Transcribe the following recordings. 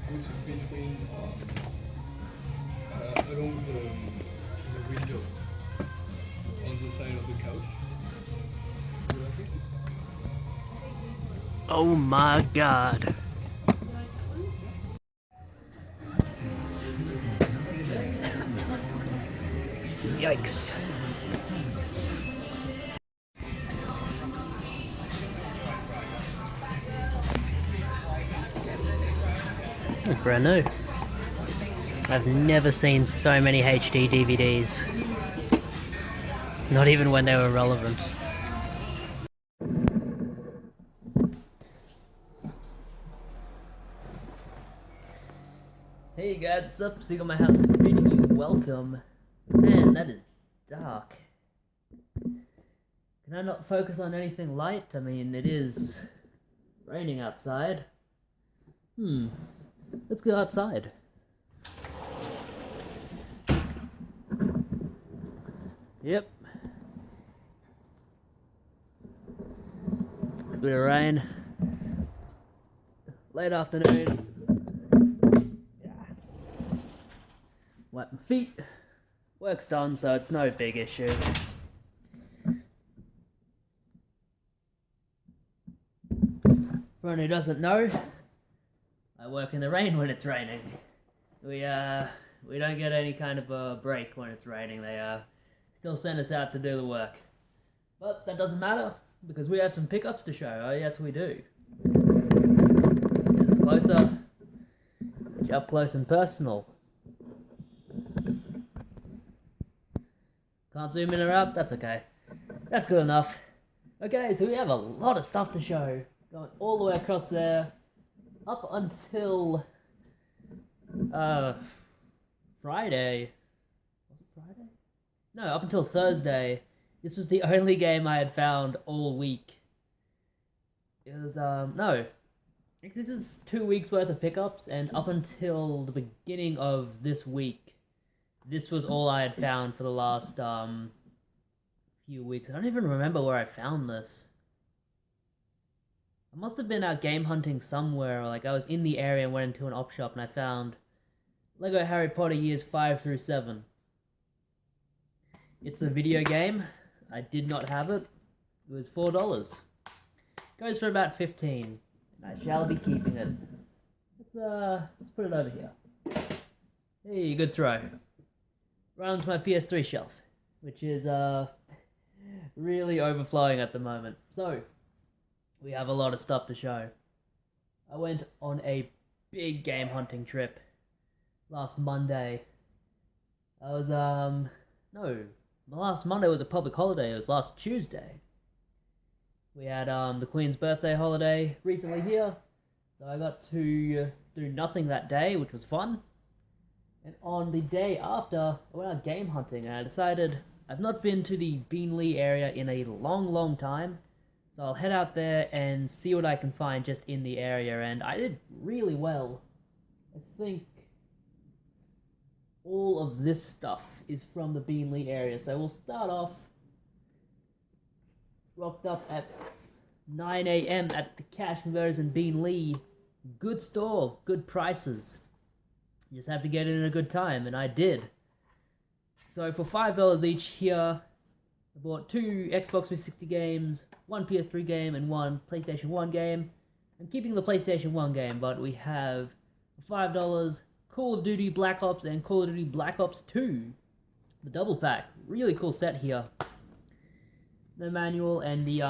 which between along the window on the side of the couch. You like it? Oh my god. Yikes. Brand new. I've never seen so many HD DVDs. Not even when they were relevant. Hey guys, what's up? Seagull my house. Bidding you welcome. Man, that is dark. Can I not focus on anything light? I mean, it is raining outside. Let's go outside. Yep. Bit of rain. Late afternoon. Yeah. Wipe my feet. Work's done, so it's no big issue. For anyone who doesn't know, I work in the rain when it's raining. We don't get any kind of a break when it's raining. They still send us out to do the work. But that doesn't matter, because we have some pickups to show. Oh yes, we do. Get us closer. Get you up close and personal. Can't zoom in or out? That's okay. That's good enough. Okay, so we have a lot of stuff to show. Going all the way across there. Up until Friday. Was it Friday? No, up until Thursday. This was the only game I had found all week. It was no. This is 2 weeks worth of pickups, and up until the beginning of this week, this was all I had found for the last few weeks. I don't even remember where I found this. I must have been out game hunting somewhere, or like I was in the area and went into an op shop and I found Lego Harry Potter years 5 through 7. It's a video game. I did not have it. It was $4. Goes for about 15. And I shall be keeping it. Let's put it over here. Hey, good throw. Right onto my PS3 shelf, which is really overflowing at the moment. So we have a lot of stuff to show. I went on a big game hunting trip last Monday. I was no, last Monday was a public holiday. It was last Tuesday. We had the Queen's birthday holiday recently here, so I got to do nothing that day, which was fun. And on the day after, I went out game hunting, and I decided I've not been to the Beanley area in a long time, so I'll head out there and see what I can find just in the area, and I did really well. I think all of this stuff is from the Beanley area, so we'll start off rocked up at 9 a.m. at the Cash Converters in Beanley. Good store, good prices. You just have to get in at a good time, and I did. So for $5 each here, I bought 2 Xbox 360 games, 1 PS3 game, and 1 PlayStation 1 game. I'm keeping the PlayStation 1 game, but we have for $5 Call of Duty Black Ops and Call of Duty Black Ops 2. The double pack. Really cool set here. The manual and the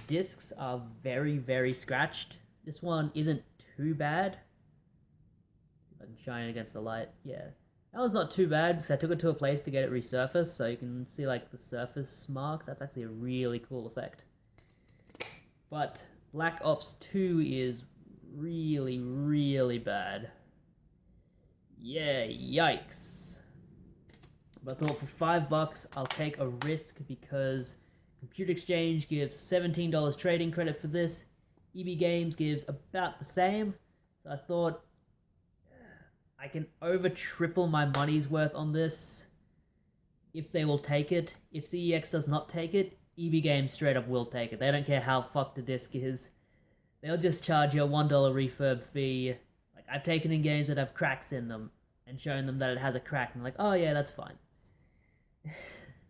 discs are very scratched. This one isn't too bad. I can shine it against the light. Yeah. That one's not too bad because I took it to a place to get it resurfaced, so you can see like the surface marks. That's actually a really cool effect. But Black Ops 2 is really bad. Yeah, yikes. But I thought for $5 I'll take a risk because Computer Exchange gives $17 trading credit for this. EB Games gives about the same. So I thought I can over triple my money's worth on this if they will take it. If CEX does not take it, EB Games straight up will take it. They don't care how fucked the disc is. They'll just charge you a $1 refurb fee. Like, I've taken in games that have cracks in them and shown them that it has a crack, and like, oh yeah, that's fine.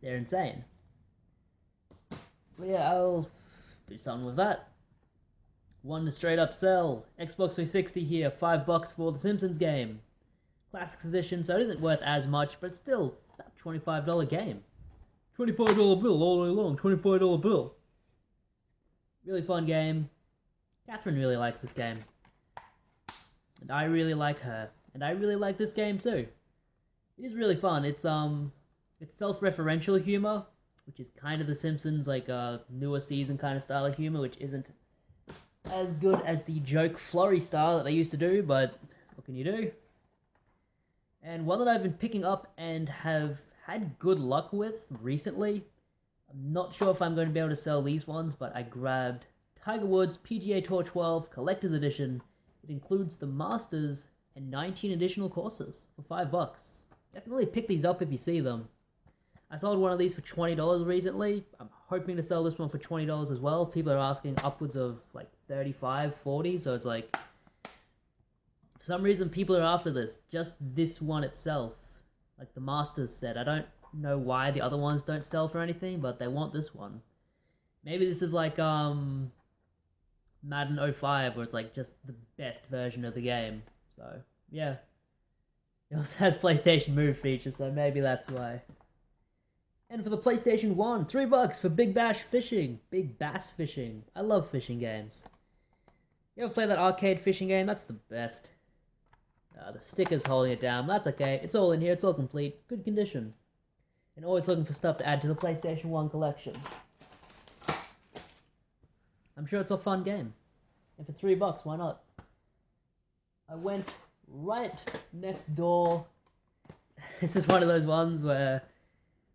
They're insane. But yeah, I'll do something with that. One to straight up sell. Xbox 360 here, $5 for the Simpsons game. Classics edition, so it isn't worth as much, but it's still about $25 game. $25 bill all day long, $25 bill. Really fun game. Catherine really likes this game. And I really like her. And I really like this game too. It is really fun. It's self-referential humor, which is kind of the Simpsons, like newer season kind of style of humor, which isn't as good as the joke flurry style that they used to do, but what can you do? And one that I've been picking up and have had good luck with recently. I'm not sure if I'm going to be able to sell these ones, but I grabbed Tiger Woods PGA Tour 12 Collector's Edition. It includes the Masters and 19 additional courses for $5. Definitely pick these up if you see them. I sold one of these for $20 recently. I'm hoping to sell this one for $20 as well. People are asking upwards of like $35, $40, so it's like, for some reason people are after this. Just this one itself. Like the Masters set. I don't know why the other ones don't sell for anything, but they want this one. Maybe this is like Madden 05, where it's like just the best version of the game. So yeah. It also has PlayStation Move feature, so maybe that's why. And for the PlayStation 1, $3 for Big Bash Fishing. Big Bass Fishing. I love fishing games. You ever play that arcade fishing game? That's the best. The sticker's holding it down. That's okay. It's all in here. It's all complete. Good condition. And always looking for stuff to add to the PlayStation 1 collection. I'm sure it's a fun game. And for $3, why not? I went right next door. This is one of those ones where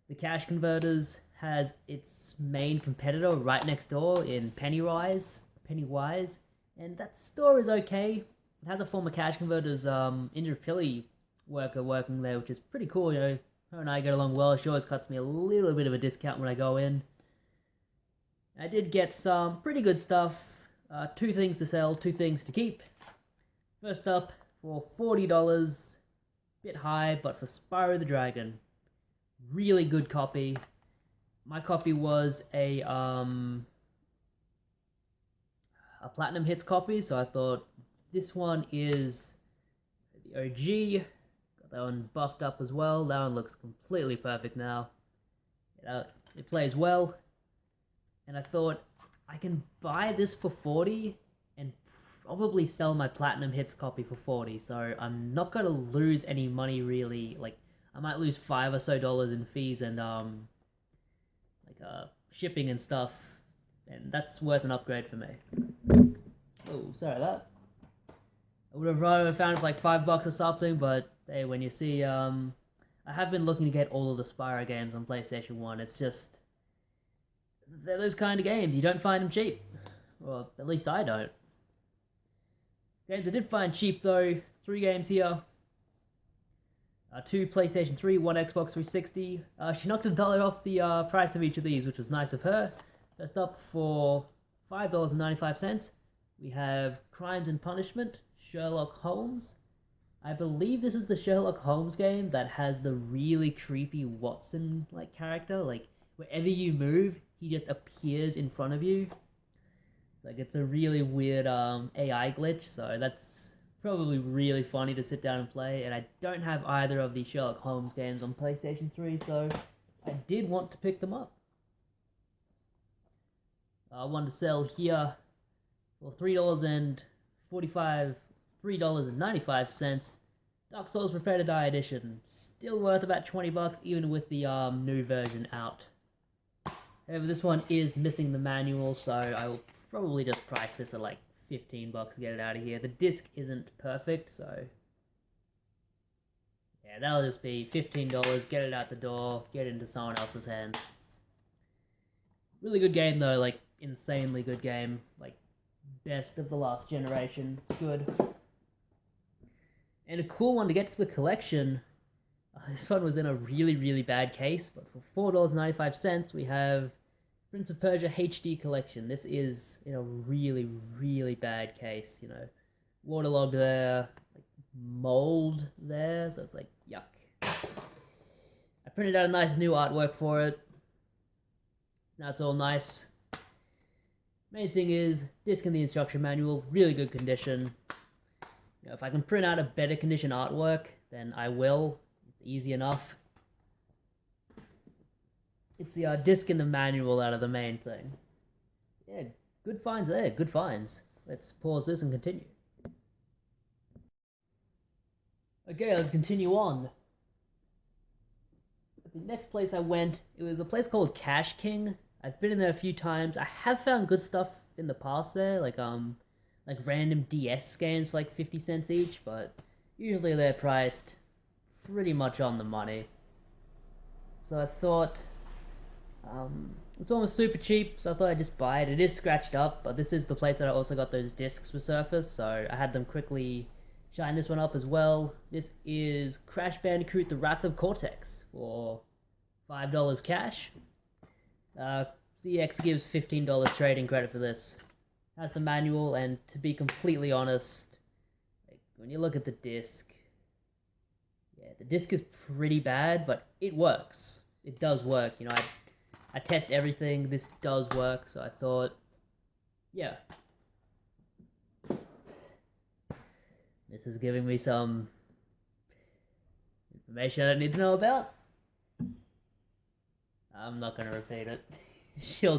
the Cash Converters has its main competitor right next door in Pennywise, and that store is okay. It has a former Cash Converters Indrapilli worker working there, which is pretty cool. You know, her and I get along well. She always cuts me a little bit of a discount when I go in. I did get some pretty good stuff. 2 things to sell, 2 things to keep. First up, for $40, bit high, but for Spyro the Dragon. Really good copy. My copy was a Platinum Hits copy, so I thought this one is the OG. Got that one buffed up as well. That one looks completely perfect now. It plays well. And I thought, I can buy this for $40 and probably sell my Platinum Hits copy for $40, so I'm not going to lose any money really. Like, I might lose $5 or so in fees and shipping and stuff, and that's worth an upgrade for me. Oh, sorry that. I would have rather found it for like $5 or something, but hey, when you see, I have been looking to get all of the Spyro games on PlayStation 1. It's just, they're those kind of games. You don't find them cheap. Well, at least I don't. Games I did find cheap though, 3 games here. 2 PlayStation 3, 1 Xbox 360. She knocked $1 off the price of each of these, which was nice of her. First up, for $5.95, we have Crimes and Punishment, Sherlock Holmes. I believe this is the Sherlock Holmes game that has the really creepy Watson-like character. Like, wherever you move, he just appears in front of you. Like, it's a really weird AI glitch, so that's probably really funny to sit down and play. And I don't have either of the Sherlock Holmes games on PlayStation 3, so I did want to pick them up. One to sell here for $3.95. Dark Souls Prepare to Die Edition. Still worth about $20, even with the new version out. However, this one is missing the manual, so I will probably just price this at like $15 to get it out of here. The disc isn't perfect, so yeah, that'll just be $15, get it out the door, get it into someone else's hands. Really good game though, like insanely good game, like best of the last generation, good. And a cool one to get for the collection, this one was in a really bad case, but for $4.95 we have Prince of Persia HD Collection. This is in a really bad case, you know. waterlogged there, like mold there, so it's like yuck. I printed out a nice new artwork for it. Now it's all nice. Main thing is, disc and the instruction manual, really good condition. You know, if I can print out a better condition artwork, then I will. It's easy enough. It's the disc and the manual out of the main thing. Yeah, good finds there, good finds. Let's pause this and continue. Okay, let's continue on. The next place I went, it was a place called Cash King. I've been in there a few times. I have found good stuff in the past there, like random DS games for like 50 cents each, but usually they're priced pretty much on the money. So I thought, it's almost super cheap, so I thought I'd just buy it. It is scratched up, but this is the place that I also got those discs resurfaced, so I had them quickly shine this one up as well. This is Crash Bandicoot: The Wrath of Cortex for $5 cash. CX gives $15 trading credit for this. Has the manual, and to be completely honest, like, when you look at the disc, yeah, the disc is pretty bad, but it works. It does work. You know, I test everything. This does work, so I thought, yeah. This is giving me some information I don't need to know about. I'm not gonna repeat it. She'll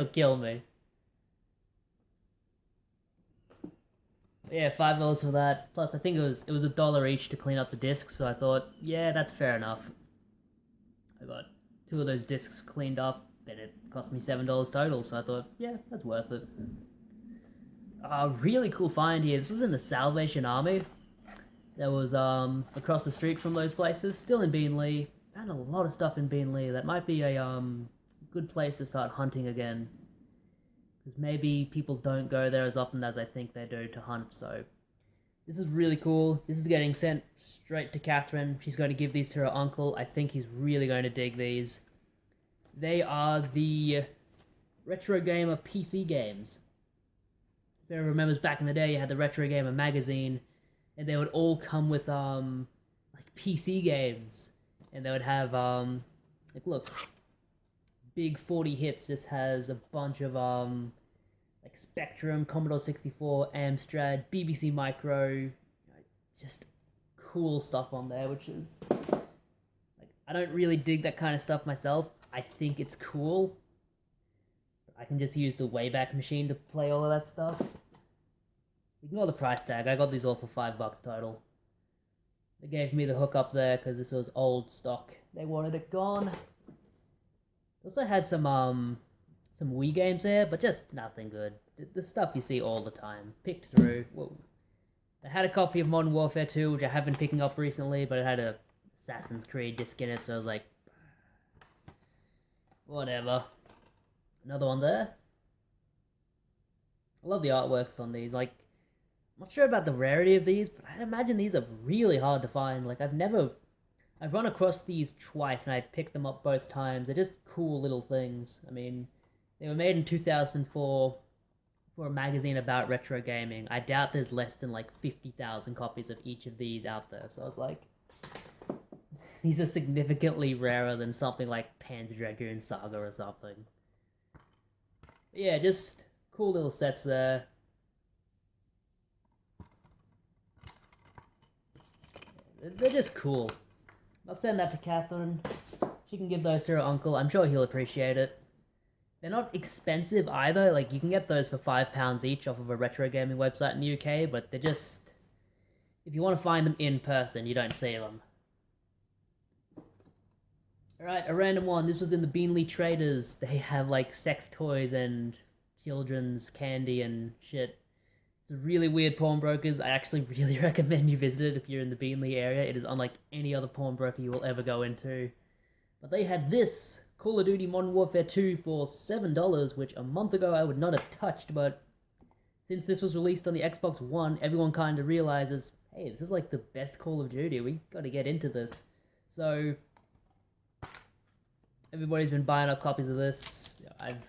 kill me. But yeah, $5 for that. Plus, I think it was $1 each to clean up the discs. So I thought, yeah, that's fair enough. I got 2 of those discs cleaned up, and it cost me $7 total. So I thought, yeah, that's worth it. Really cool find here. This was in the Salvation Army. That was across the street from those places. Still in Beanley. Found a lot of stuff in Beanley. That might be a good place to start hunting again. Because maybe people don't go there as often as I think they do to hunt, so... This is really cool. This is getting sent straight to Catherine. She's going to give these to her uncle. I think he's really going to dig these. They are the Retro Gamer PC games. If anyone remembers back in the day, you had the Retro Gamer magazine, and they would all come with, like, PC games. And they would have, like, look, big 40 hits. This has a bunch of, like Spectrum, Commodore 64, Amstrad, BBC Micro, you know, just cool stuff on there, which is, like, I don't really dig that kind of stuff myself. I think it's cool. I can just use the Wayback Machine to play all of that stuff. Ignore the price tag. I got these all for $5 total. They gave me the hook up there because this was old stock. They wanted it gone. Also had some Wii games there, but just nothing good. The stuff you see all the time. Picked through. Whoa. I had a copy of Modern Warfare 2, which I have been picking up recently, but it had a Assassin's Creed disc in it, so I was like, whatever. Another one there. I love the artworks on these. Like, I'm not sure about the rarity of these, but I imagine these are really hard to find. Like, I've run across these twice, and I picked them up both times. They're just cool little things. I mean, they were made in 2004 for a magazine about retro gaming. I doubt there's less than like 50,000 copies of each of these out there. So I was like, these are significantly rarer than something like Panzer Dragoon Saga or something. But yeah, just cool little sets there. They're just cool. I'll send that to Catherine. She can give those to her uncle. I'm sure he'll appreciate it. They're not expensive either. Like, you can get those for £5 each off of a retro gaming website in the UK, but they're just... If you want to find them in person, you don't see them. Alright, a random one. This was in the Beanley Traders. They have, like, sex toys and children's candy and shit. It's a really weird pawnbrokers. I actually really recommend you visit it if you're in the Beanley area. It is unlike any other pawnbroker you will ever go into. But they had this Call of Duty Modern Warfare 2 for $7, which a month ago I would not have touched, but since this was released on the Xbox One, everyone kind of realizes, hey, this is like the best Call of Duty. We gotta get into this. So, everybody's been buying up copies of this. I've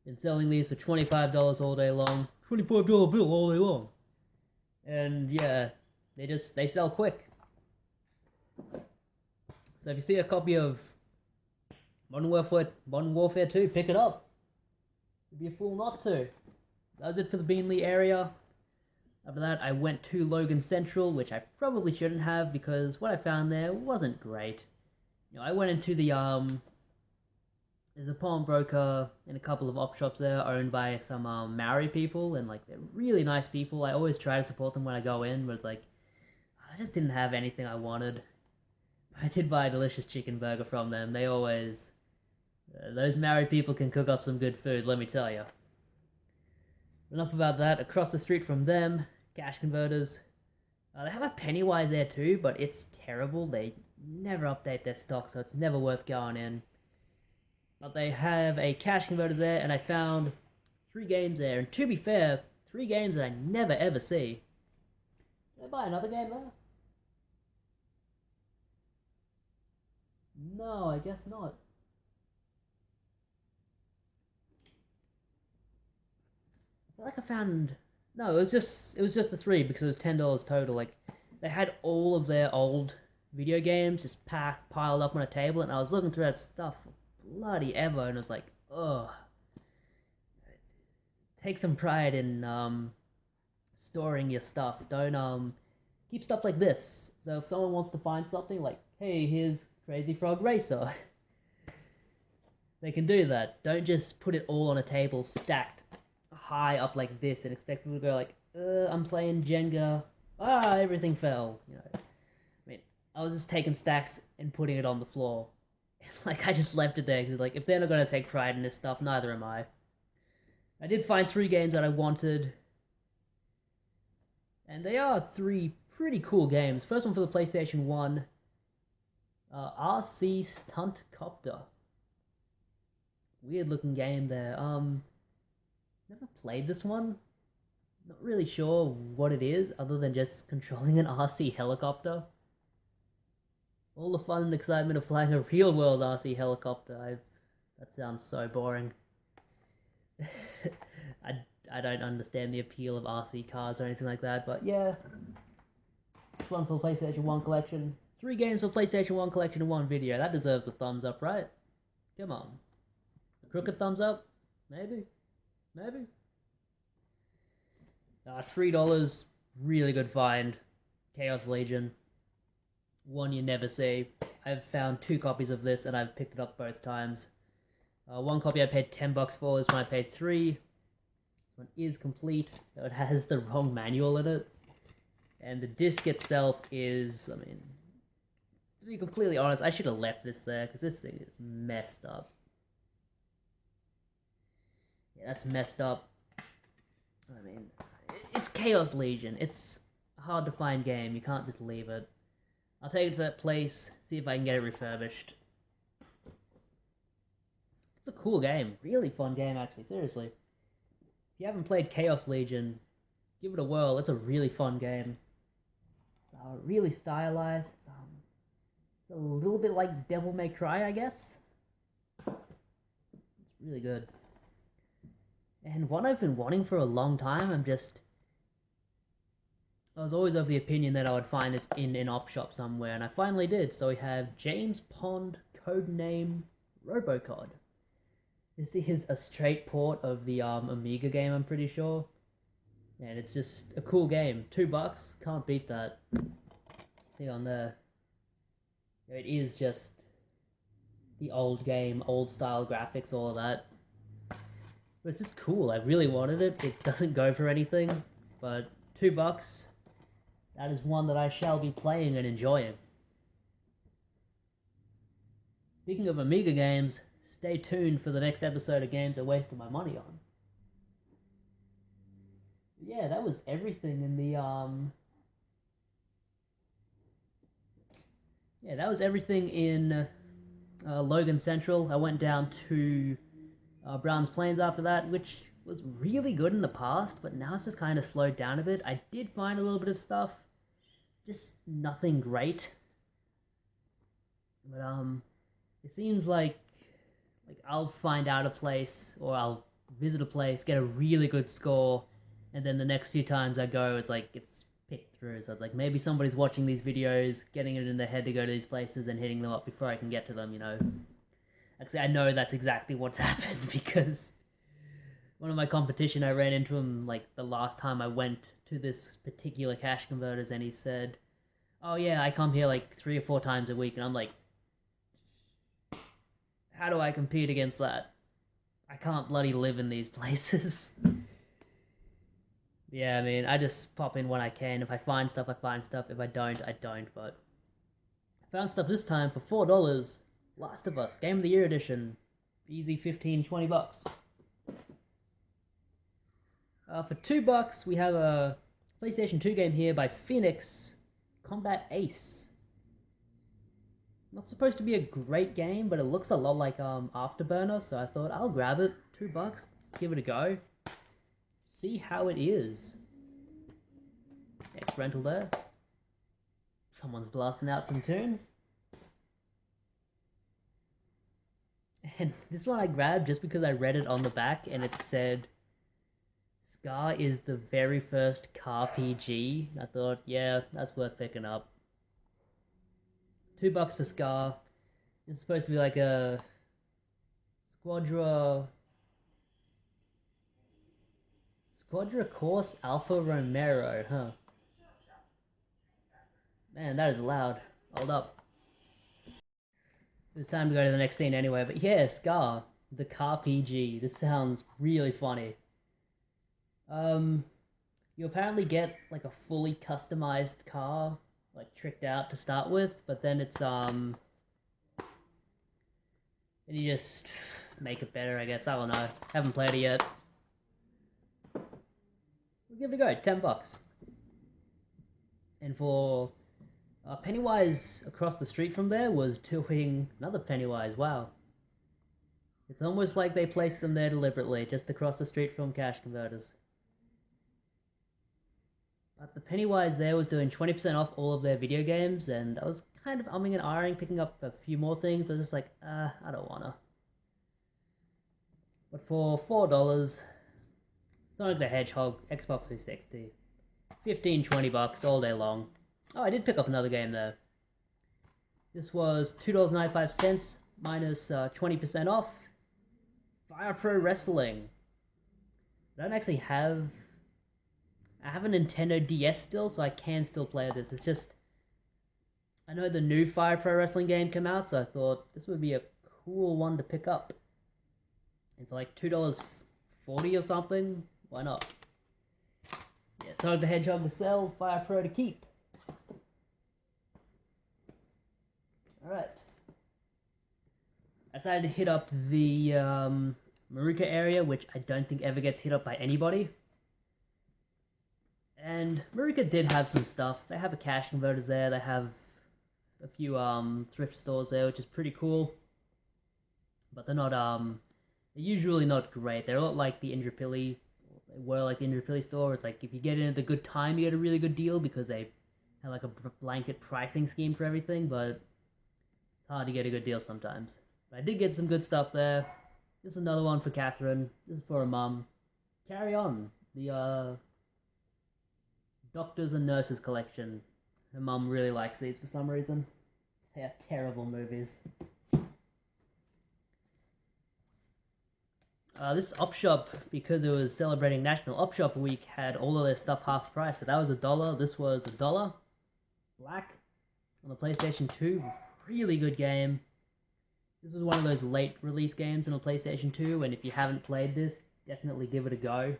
been selling these for $25 all day long. $25 bill all day long. And yeah, they sell quick. So if you see a copy of Modern Warfare 2, pick it up. It'd be a fool not to. That was it for the Beanley area. After that, I went to Logan Central, which I probably shouldn't have because what I found there wasn't great. I went into the there's a pawnbroker and a couple of op shops there owned by some Maori people, and like they're really nice people. I always try to support them when I go in, but like I just didn't have anything I wanted. I did buy a delicious chicken burger from them. They always those Maori people can cook up some good food, let me tell you. Enough about that. Across the street from them, cash converters. They have a Pennywise there too, but it's terrible. They never update their stock, so it's never worth going in. But they have a cash converter there, and I found 3 games there. And to be fair, 3 games that I never ever see. Did I buy another game there? No, I guess not. I feel like I found no. It was just the 3 because it was $10 total. Like they had all of their old video games just piled up on a table, and I was looking through that stuff for bloody ever, and I was like, ugh. Take some pride in storing your stuff. Don't keep stuff like this. So if someone wants to find something like, hey, here's Crazy Frog Racer, they can do that. Don't just put it all on a table stacked high up like this and expect people to go like, I'm playing Jenga. Everything fell. I mean, I was just taking stacks and putting it on the floor. Like I just left it there because like if they're not gonna take pride in this stuff, neither am I. I did find 3 games that I wanted, and they are 3 pretty cool games. First one for the PlayStation 1, RC Stunt Copter. Weird looking game there. Never played this one. Not really sure what it is other than just controlling an RC helicopter. All the fun and excitement of flying a real world RC helicopter. That sounds so boring. I don't understand the appeal of RC cars or anything like that, but yeah. This one for the PlayStation 1 collection. 3 games for PlayStation 1 collection in 1 video. That deserves a thumbs up, right? Come on. A crooked thumbs up? Maybe? $3, really good find. Chaos Legion. One you never see. I've found 2 copies of this and I've picked it up both times. One copy I paid $10 for, this one I paid $3. This one is complete, though it has the wrong manual in it. And the disc itself is, I mean, to be completely honest, I should have left this there, because this thing is messed up. Yeah, that's messed up. I mean, it's Chaos Legion. It's a hard to find game. You can't just leave it. I'll take it to that place, see if I can get it refurbished. It's a cool game. Really fun game, actually. Seriously. If you haven't played Chaos Legion, give it a whirl. It's a really fun game. It's really stylized. It's a little bit like Devil May Cry, I guess. It's really good. And one I've been wanting for a long time, I was always of the opinion that I would find this in an op shop somewhere, and I finally did. So we have James Pond, codename Robocod. This is a straight port of the Amiga game, I'm pretty sure. And it's just a cool game. $2, can't beat that. See on there. It is just the old game, old style graphics, all of that. But it's just cool. I really wanted it. It doesn't go for anything, but $2. That is one that I shall be playing and enjoying. Speaking of Amiga games, stay tuned for the next episode of games I wasted my money on. Yeah, that was everything in the Yeah, that was everything in Logan Central. I went down to Browns Plains after that, which was really good in the past, but now it's just kind of slowed down a bit. I did find a little bit of stuff, just nothing great. But it seems like I'll find out a place, or I'll visit a place, get a really good score, and then the next few times I go, it's like it's picked through. So it's like maybe somebody's watching these videos, getting it in their head to go to these places and hitting them up before I can get to them, you know. Actually, I know that's exactly what's happened because one of my competition, I ran into him like the last time I went to this particular cash converters, and he said, "Oh yeah, I come here like 3 or 4 times a week," and I'm like, "How do I compete against that? I can't bloody live in these places." Yeah, I mean, I just pop in when I can. If I find stuff, I find stuff. If I don't, I don't. But I found stuff this time for $4. Last of Us, Game of the Year edition. Easy 15, $20. For $2, we have a PlayStation 2 game here by Phoenix, Combat Ace. Not supposed to be a great game, but it looks a lot like Afterburner, so I thought I'll grab it. $2, just give it a go. See how it is. Next rental there. Someone's blasting out some tunes. And this one I grabbed just because I read it on the back and it said Scar is the very first car PG. I thought, yeah, that's worth picking up. $2 for Scar. It's supposed to be like a Squadra Course Alfa Romero, huh? Man, that is loud. Hold up. It's time to go to the next scene anyway, but yeah, Scar, the car PG. This sounds really funny. You apparently get like a fully customized car, like tricked out to start with, but then it's and you just make it better, I guess. I don't know. Haven't played it yet. We'll give it a go. $10. And for Pennywise across the street from there was doing another Pennywise. Wow. It's almost like they placed them there deliberately, just across the street from cash converters. But the Pennywise there was doing 20% off all of their video games, and I was kind of umming and ahhing, picking up a few more things, but just like, I don't wanna. But for $4, Sonic the Hedgehog, Xbox 360. 15, $20 all day long. Oh, I did pick up another game there. This was $2.95 minus 20% off. Fire Pro Wrestling. I don't actually have... I have a Nintendo DS still, so I can still play this. It's just... I know the new Fire Pro Wrestling game came out, so I thought this would be a cool one to pick up. And for like $2.40 or something, why not? Yeah, Sonic the Hedgehog to sell, Fire Pro to keep. Alright. I decided to hit up the Maruka area, which I don't think ever gets hit up by anybody. And Maruka did have some stuff. They have a cash converters there, they have a few thrift stores there, which is pretty cool. But they're not they're usually not great. They're a lot like the Indrapilli. They were like the Indrapilli store. It's like if you get in at the good time, you get a really good deal because they have like a blanket pricing scheme for everything, but it's hard to get a good deal sometimes. But I did get some good stuff there. This is another one for Catherine. This is for her mum. Carry On, the Doctors and Nurses collection. Her mum really likes these for some reason. They are terrible movies. This op shop, because it was celebrating National Op Shop Week, had all of their stuff half price. So that was $1. This was $1. Black on the PlayStation 2. Really good game. This was one of those late release games on the PlayStation 2, and if you haven't played this, definitely give it a go.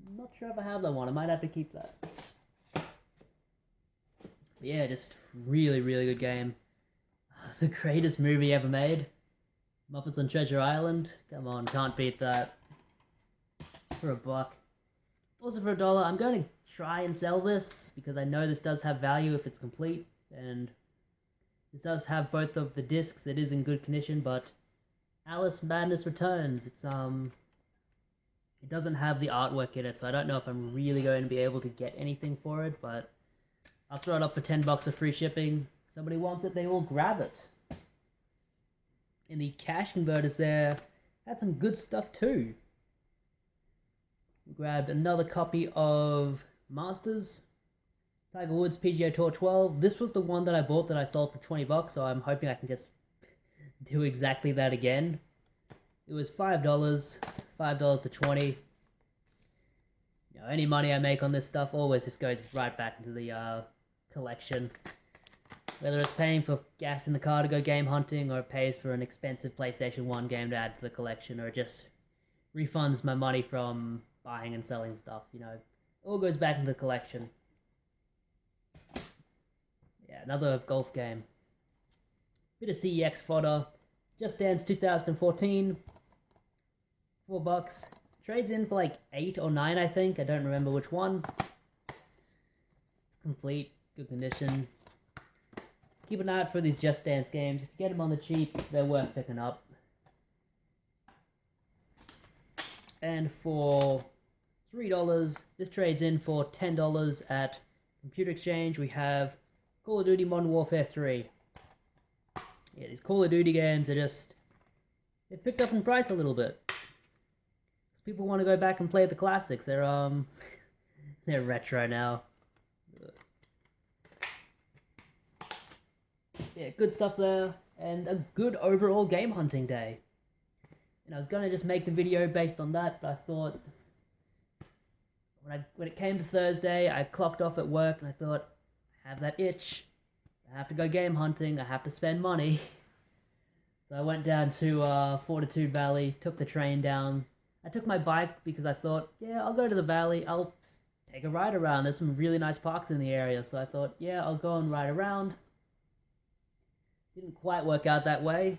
I'm not sure if I have that one. I might have to keep that. But yeah, just really, really good game. The greatest movie ever made. Muppets on Treasure Island. Come on, can't beat that. For $1. Also for $1, I'm going to try and sell this because I know this does have value if it's complete, and this does have both of the discs. It is in good condition, but Alice Madness Returns. It's it doesn't have the artwork in it, so I don't know if I'm really going to be able to get anything for it, but I'll throw it up for $10 of free shipping. If somebody wants it, they will grab it. In the cash converters there, had some good stuff too. Grabbed another copy of Masters, Tiger Woods PGA Tour 12. This was the one that I bought that I sold for 20 bucks, so I'm hoping I can just do exactly that again. It was $5, $5 to 20. You know, any money I make on this stuff always just goes right back into the collection. Whether it's paying for gas in the car to go game hunting, or it pays for an expensive PlayStation 1 game to add to the collection, or it just refunds my money from buying and selling stuff, you know. It all goes back into the collection. Yeah, another golf game. Bit of CEX fodder. Just Dance 2014. $4. Trades in for like 8 or 9, I think. I don't remember which one. Complete. Good condition. Keep an eye out for these Just Dance games. If you get them on the cheap, they're worth picking up. And for $3, this trades in for $10 at Computer Exchange. We have Call of Duty Modern Warfare 3. Yeah, these Call of Duty games are just... they've picked up in price a little bit. Because people want to go back and play the classics. They're, they're retro now. Yeah, good stuff there. And a good overall game hunting day. And I was going to just make the video based on that, but I thought... When it came to Thursday, I clocked off at work and I thought, I have that itch. I have to go game hunting. I have to spend money. So I went down to Fortitude Valley, took the train down. I took my bike because I thought, yeah, I'll go to the valley. I'll take a ride around. There's some really nice parks in the area. So I thought, yeah, I'll go and ride around. Didn't quite work out that way.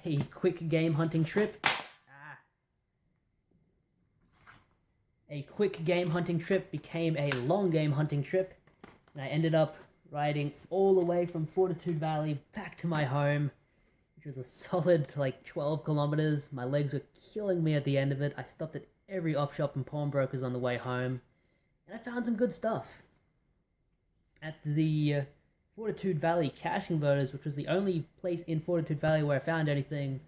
A quick game hunting trip. A quick game hunting trip became a long game hunting trip. And I ended up riding all the way from Fortitude Valley back to my home, which was a solid like 12 kilometers. My legs were killing me at the end of it. I stopped at every op shop and pawnbrokers on the way home, and I found some good stuff. At the Fortitude Valley Cash Converters, which was the only place in Fortitude Valley where I found anything,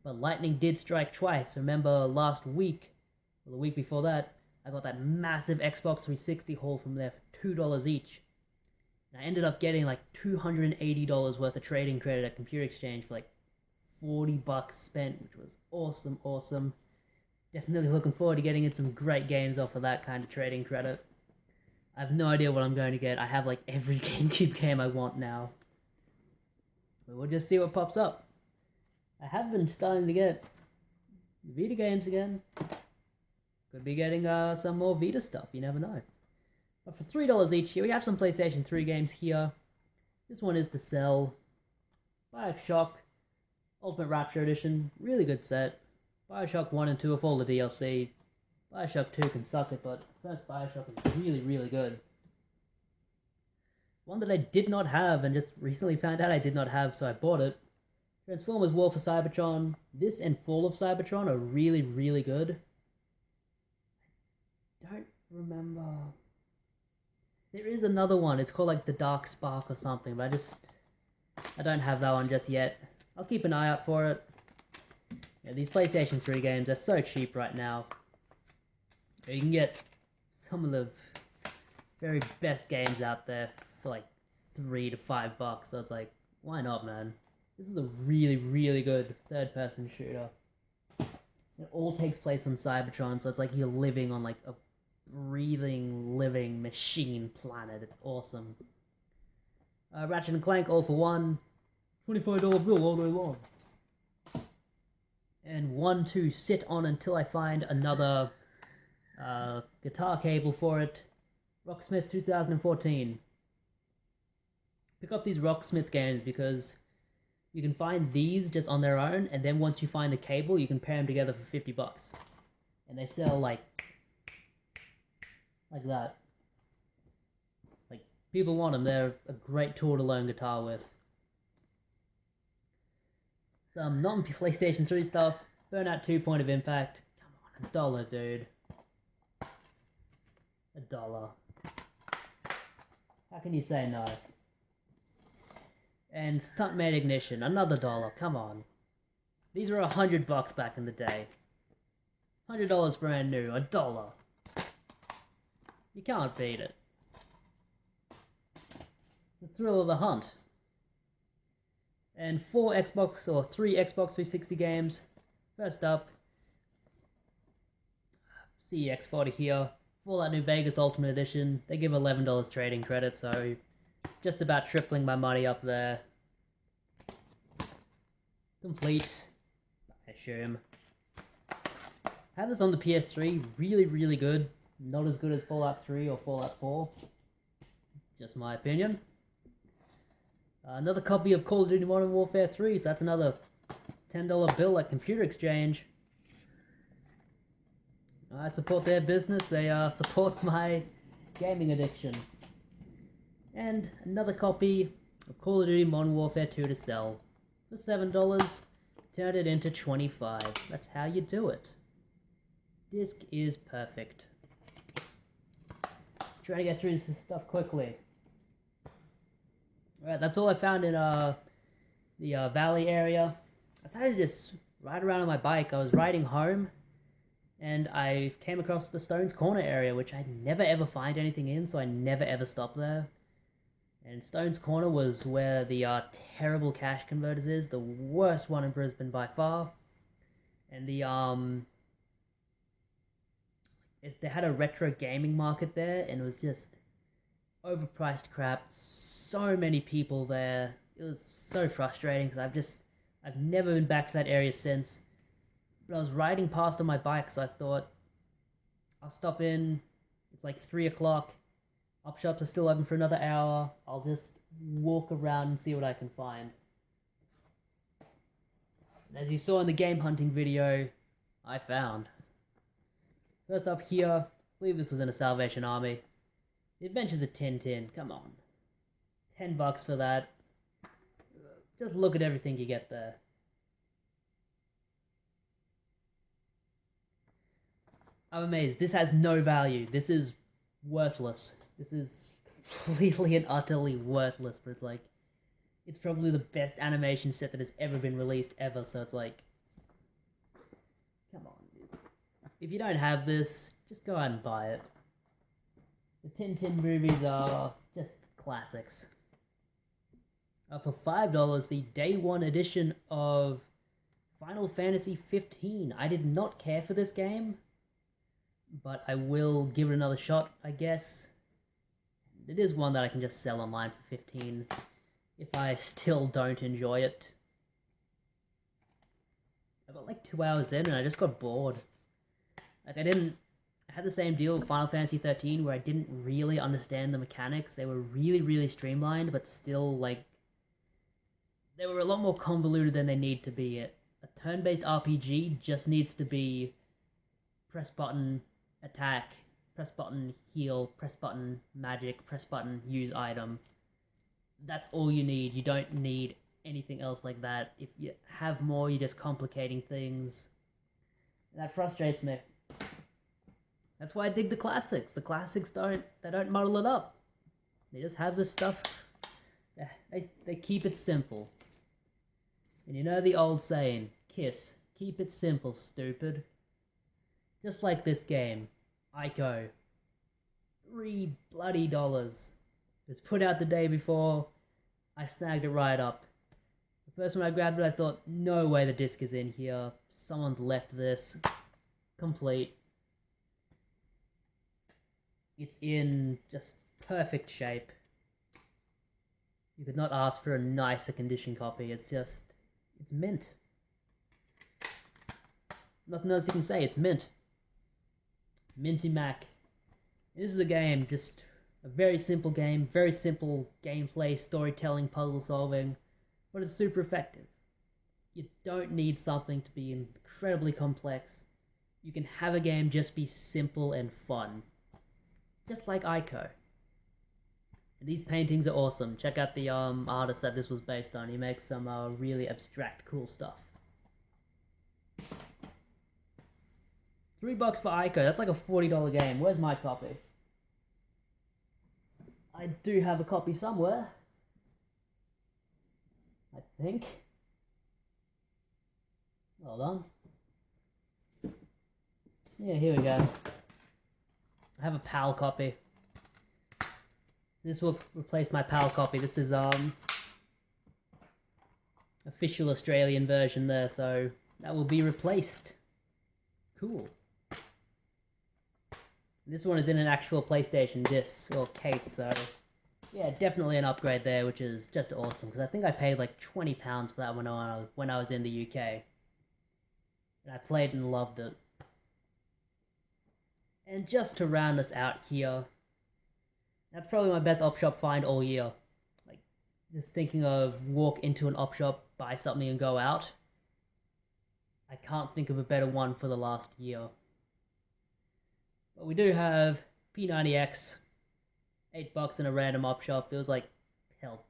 but lightning did strike twice. Remember last week, or the week before that, I got that massive Xbox 360 haul from there for $2 each. And I ended up getting like $280 worth of trading credit at Computer Exchange for like 40 bucks spent, which was awesome. Definitely looking forward to getting in some great games off of that kind of trading credit. I have no idea what I'm going to get. I have like every GameCube game I want now. But we'll just see what pops up. I have been starting to get Vita games again. Could be getting some more Vita stuff, you never know. But for $3 each here, we have some PlayStation 3 games here. This one is to sell. Bioshock Ultimate Rapture Edition, really good set. Bioshock 1 and 2 with all the DLC. Bioshock 2 can suck it, but first Bioshock is really good. One that I did not have and just recently found out I did not have, so I bought it. Transformers War for Cybertron. This and Fall of Cybertron are really good. I don't remember... there is another one. It's called like The Dark Spark or something, but I don't have that one just yet. I'll keep an eye out for it. Yeah, these PlayStation 3 games are so cheap right now. You can get some of the very best games out there for like $3 to $5, so it's like, why not, man? This is a really good third-person shooter. It all takes place on Cybertron, so it's like you're living on like a breathing, living machine planet. It's awesome. Ratchet & Clank All for One. $25 bill all day long. And one to sit on until I find another guitar cable for it. Rocksmith 2014. Pick up these Rocksmith games because you can find these just on their own, and then once you find the cable, you can pair them together for $50. And they sell like that. Like, people want them. They're a great tool to learn guitar with. Some non-PlayStation 3 stuff. Burnout 2 Point of Impact. Come on, $1, dude. $1. How can you say no? And Stuntman Ignition, another $1. Come on. These were $100 back in the day. $100 brand new, $1. You can't beat it. The thrill of the hunt. And 3 Xbox 360 games. First up, CEX40 here. Fallout New Vegas Ultimate Edition. They give $11 trading credit, so just about tripling my money up there. Complete, I assume. Have this on the PS3, really, really good. Not as good as Fallout 3 or Fallout 4. Just my opinion. Another copy of Call of Duty Modern Warfare 3, so that's another $10 bill at Computer Exchange. I support their business, they support my gaming addiction. And another copy of Call of Duty Modern Warfare 2 to sell. For $7, turn it into $25. That's how you do it. Disc is perfect. Trying to get through this stuff quickly. Alright, that's all I found in the valley area. I decided to just ride around on my bike. I was riding home, and I came across the Stones Corner area, which I never ever find anything in, so I never ever stop there. And Stones Corner was where the terrible cash converters is, the worst one in Brisbane by far. And they had a retro gaming market there, and it was just overpriced crap. So many people there. It was so frustrating because I've never been back to that area since. But I was riding past on my bike, so I thought I'll stop in. It's like 3 o'clock. Op shops are still open for another hour. I'll just walk around and see what I can find. And as you saw in the game hunting video, I found. First up here, I believe this was in a Salvation Army. The Adventures of Tintin, come on. $10 for that. Just look at everything you get there. I'm amazed. This has no value. This is worthless. This is completely and utterly worthless, but it's like, it's probably the best animation set that has ever been released ever, so it's like, come on. If you don't have this, just go out and buy it. The Tintin movies are just classics. For $5, the Day 1 edition of Final Fantasy 15. I did not care for this game, but I will give it another shot, I guess. It is one that I can just sell online for $15 if I still don't enjoy it. I got like 2 hours in and I just got bored. Like I had the same deal with Final Fantasy 13 where I didn't really understand the mechanics. They were really, really streamlined, but still like, they were a lot more convoluted than they need to be. A turn-based RPG just needs to be press button, attack, press button, heal, press button, magic, press button, use item. That's all you need. You don't need anything else like that. If you have more, you're just complicating things. That frustrates me. That's why I dig the classics. The classics don't muddle it up. They just have this stuff. They keep it simple. And you know the old saying, KISS, keep it simple, stupid. Just like this game, ICO. $3 bloody. It was put out the day before. I snagged it right up. The first when I grabbed it, I thought, no way the disc is in here. Someone's left this. Complete. It's in just perfect shape. You could not ask for a nicer condition copy. It's mint. Nothing else you can say, it's mint. Minty Mac. This is a game, just a very simple game, very simple gameplay, storytelling, puzzle solving, but it's super effective. You don't need something to be incredibly complex. You can have a game just be simple and fun. Just like ICO. And these paintings are awesome. Check out the artist that this was based on. He makes some really abstract, cool stuff. $3 for ICO. That's like a $40 game. Where's my copy? I do have a copy somewhere. I think. Hold on. Yeah, here we go. I have a PAL copy. This will replace my PAL copy. This is official Australian version there, so that will be replaced. Cool. This one is in an actual PlayStation disc or case, so yeah, definitely an upgrade there, which is just awesome, because I think I paid like £20 for that when I was in the UK. And I played and loved it. And just to round us out here, that's probably my best op shop find all year. Like, just thinking of walk into an op shop, buy something and go out. I can't think of a better one for the last year. But we do have P90X, $8 in a random op shop. It was like, hell,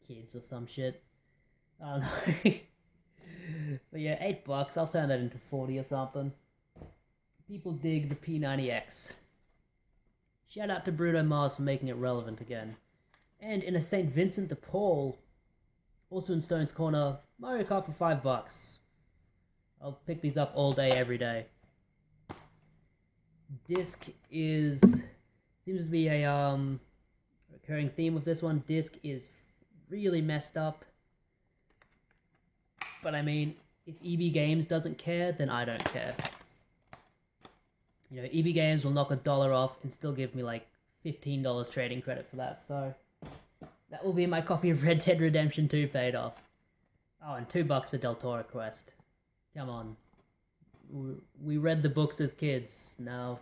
kids or some shit. I don't know. But yeah, $8. I'll turn that into 40 or something. People dig the P90X. Shout out to Bruno Mars for making it relevant again. And in a St. Vincent de Paul, also in Stone's Corner, Mario Kart for $5. I'll pick these up all day, every day. Disc is... seems to be a recurring theme with this one. Disc is really messed up. But I mean, if EB Games doesn't care, then I don't care. You know, EB Games will knock $1 off and still give me like $15 trading credit for that, so that will be my copy of Red Dead Redemption 2 paid off. Oh, and $2 for Del Toro Quest. Come on. We read the books as kids. Now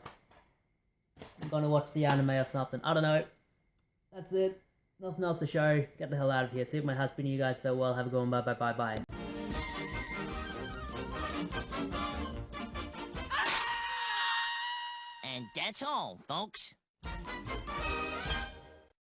I'm gonna watch the anime or something. I don't know. That's it. Nothing else to show. Get the hell out of here. See my husband. You guys farewell. Have a good one. Bye bye bye bye. And that's all, folks.